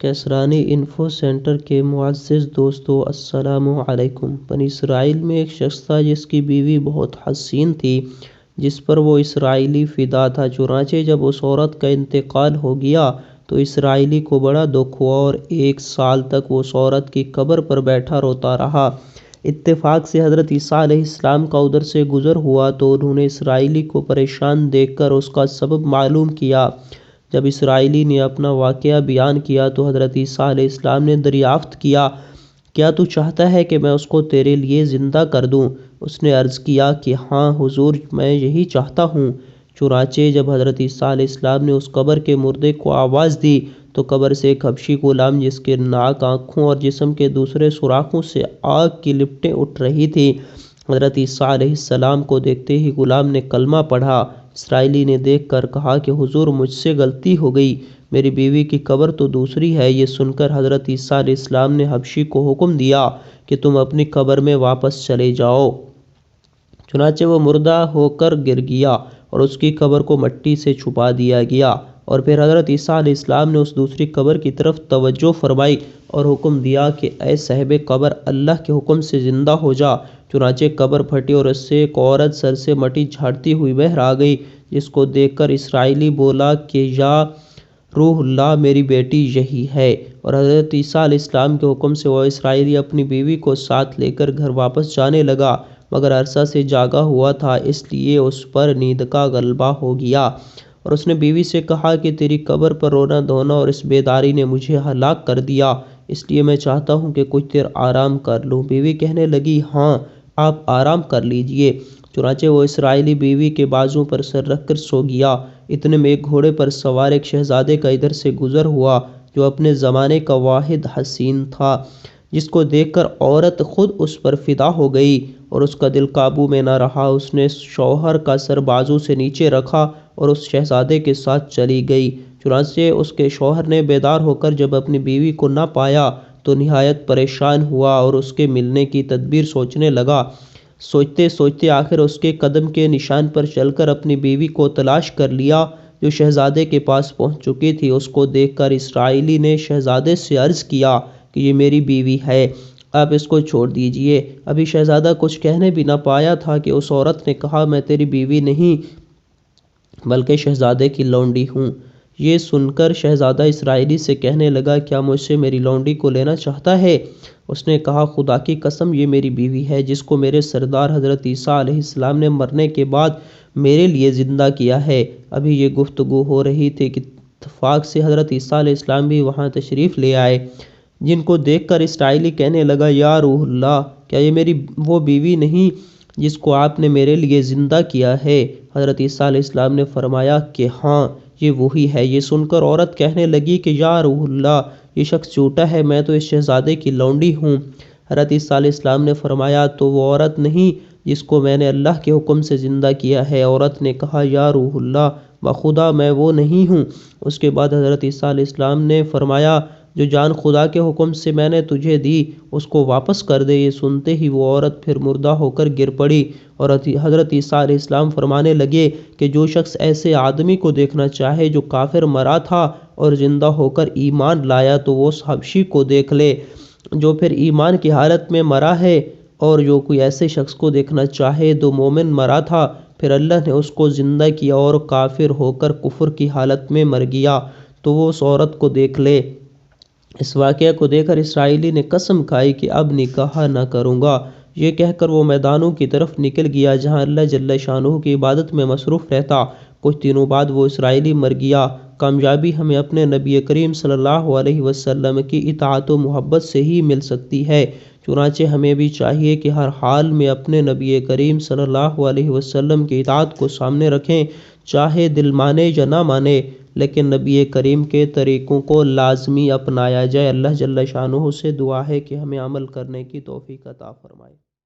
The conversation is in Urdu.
کیسرانی انفو سینٹر کے معزز دوستو، السلام علیکم۔ بنی اسرائیل میں ایک شخص تھا جس کی بیوی بہت حسین تھی، جس پر وہ اسرائیلی فدا تھا۔ چنانچہ جب اس عورت کا انتقال ہو گیا تو اسرائیلی کو بڑا دکھ ہوا اور 1 سال تک وہ اس عورت کی قبر پر بیٹھا روتا رہا۔ اتفاق سے حضرت عیسیٰ علیہ السلام کا ادھر سے گزر ہوا تو انہوں نے اسرائیلی کو پریشان دیکھ کر اس کا سبب معلوم کیا۔ جب اسرائیلی نے اپنا واقعہ بیان کیا تو حضرت عیسیٰ علیہ السلام نے دریافت کیا، کیا تو چاہتا ہے کہ میں اس کو تیرے لیے زندہ کر دوں؟ اس نے عرض کیا کہ ہاں حضور، میں یہی چاہتا ہوں۔ چنانچہ جب حضرت عیسیٰ علیہ السلام نے اس قبر کے مردے کو آواز دی تو قبر سے ایک حبشی غلام، جس کے ناک، آنکھوں اور جسم کے دوسرے سوراخوں سے آگ کی لپٹیں اٹھ رہی تھیں، حضرت عیسیٰ علیہ السلام کو دیکھتے ہی غلام نے کلمہ پڑھا۔ اسرائیلی نے دیکھ کر کہا کہ حضور، مجھ سے غلطی ہو گئی، میری بیوی کی قبر تو دوسری ہے۔ یہ سن کر حضرت عیسیٰ علیہ السلام نے حبشی کو حکم دیا کہ تم اپنی قبر میں واپس چلے جاؤ۔ چنانچہ وہ مردہ ہو کر گر گیا اور اس کی قبر کو مٹی سے چھپا دیا گیا، اور پھر حضرت عیسیٰ علیہ السلام نے اس دوسری قبر کی طرف توجہ فرمائی اور حکم دیا کہ اے صاحب قبر، اللہ کے حکم سے زندہ ہو جا۔ چنانچہ قبر پھٹی اور اس سے ایک عورت سر سے مٹی جھاڑتی ہوئی باہر آ گئی، جس کو دیکھ کر اسرائیلی بولا کہ یا روح اللہ، میری بیٹی یہی ہے۔ اور حضرت عیسیٰ علیہ السلام کے حکم سے وہ اسرائیلی اپنی بیوی کو ساتھ لے کر گھر واپس جانے لگا، مگر عرصہ سے جاگا ہوا تھا، اس لیے اس پر نیند کا غلبہ ہو گیا، اور اس نے بیوی سے کہا کہ تیری قبر پر رونا دھونا اور اس بیداری نے مجھے ہلاک کر دیا، اس لیے میں چاہتا ہوں کہ کچھ دیر آرام کر لوں۔ بیوی کہنے لگی، ہاں آپ آرام کر لیجئے۔ چنانچہ وہ اسرائیلی بیوی کے بازو پر سر رکھ کر سو گیا۔ اتنے میں ایک گھوڑے پر سوار ایک شہزادے کا ادھر سے گزر ہوا، جو اپنے زمانے کا واحد حسین تھا، جس کو دیکھ کر عورت خود اس پر فدا ہو گئی اور اس کا دل قابو میں نہ رہا۔ اس نے شوہر کا سر بازو سے نیچے رکھا اور اس شہزادے کے ساتھ چلی گئی۔ چنانچہ اس کے شوہر نے بیدار ہو کر جب اپنی بیوی کو نہ پایا تو نہایت پریشان ہوا اور اس کے ملنے کی تدبیر سوچنے لگا۔ سوچتے سوچتے آخر اس کے قدم کے نشان پر چل کر اپنی بیوی کو تلاش کر لیا، جو شہزادے کے پاس پہنچ چکی تھی۔ اس کو دیکھ کر اسرائیلی نے شہزادے سے عرض کیا کہ یہ میری بیوی ہے، آپ اس کو چھوڑ دیجئے۔ ابھی شہزادہ کچھ کہنے بھی نہ پایا تھا کہ اس عورت نے کہا، میں تیری بیوی نہیں بلکہ شہزادے کی لونڈی ہوں۔ یہ سن کر شہزادہ اسرائیلی سے کہنے لگا، کیا مجھ سے میری لونڈی کو لینا چاہتا ہے؟ اس نے کہا، خدا کی قسم، یہ میری بیوی ہے، جس کو میرے سردار حضرت عیسیٰ علیہ السلام نے مرنے کے بعد میرے لیے زندہ کیا ہے۔ ابھی یہ گفتگو ہو رہی تھی کہ اتفاق سے حضرت عیسیٰ علیہ السلام بھی وہاں تشریف لے آئے، جن کو دیکھ کر اسرائیلی کہنے لگا، یا روح اللہ، کیا یہ میری وہ بیوی نہیں جس کو آپ نے میرے لیے زندہ کیا ہے؟ حضرت عیسیٰ علیہ السلام نے فرمایا کہ ہاں، یہ وہی ہے۔ یہ سن کر عورت کہنے لگی کہ یا روح اللہ، یہ شخص جھوٹا ہے، میں تو اس شہزادے کی لونڈی ہوں۔ حضرت عیسیٰ علیہ السلام نے فرمایا، تو وہ عورت نہیں جس کو میں نے اللہ کے حکم سے زندہ کیا ہے؟ عورت نے کہا، یا روح اللہ، بخدا میں وہ نہیں ہوں۔ اس کے بعد حضرت عیسیٰ علیہ السلام نے فرمایا، جو جان خدا کے حکم سے میں نے تجھے دی اس کو واپس کر دے۔ یہ سنتے ہی وہ عورت پھر مردہ ہو کر گر پڑی، اور حضرت عیسیٰ علیہ السلام فرمانے لگے کہ جو شخص ایسے آدمی کو دیکھنا چاہے جو کافر مرا تھا اور زندہ ہو کر ایمان لایا تو وہ اس حبشی کو دیکھ لے جو پھر ایمان کی حالت میں مرا ہے، اور جو کوئی ایسے شخص کو دیکھنا چاہے جو مومن مرا تھا پھر اللہ نے اس کو زندہ کیا اور کافر ہو کر کفر کی حالت میں مر گیا تو وہ اس عورت کو دیکھ لے۔ اس واقعہ کو دیکھ کر اسرائیلی نے قسم کھائی کہ اب نکاح نہ کروں گا۔ یہ کہہ کر وہ میدانوں کی طرف نکل گیا جہاں اللہ جل شانہ کی عبادت میں مصروف رہتا۔ کچھ دنوں بعد وہ اسرائیلی مر گیا۔ کامیابی ہمیں اپنے نبی کریم صلی اللہ علیہ وسلم کی اطاعت و محبت سے ہی مل سکتی ہے، چنانچہ ہمیں بھی چاہیے کہ ہر حال میں اپنے نبی کریم صلی اللہ علیہ وسلم کی اطاعت کو سامنے رکھیں، چاہے دل مانے یا نہ مانے، لیکن نبی کریم کے طریقوں کو لازمی اپنایا جائے۔ اللہ جل شانہ سے دعا ہے کہ ہمیں عمل کرنے کی توفیق عطا فرمائے۔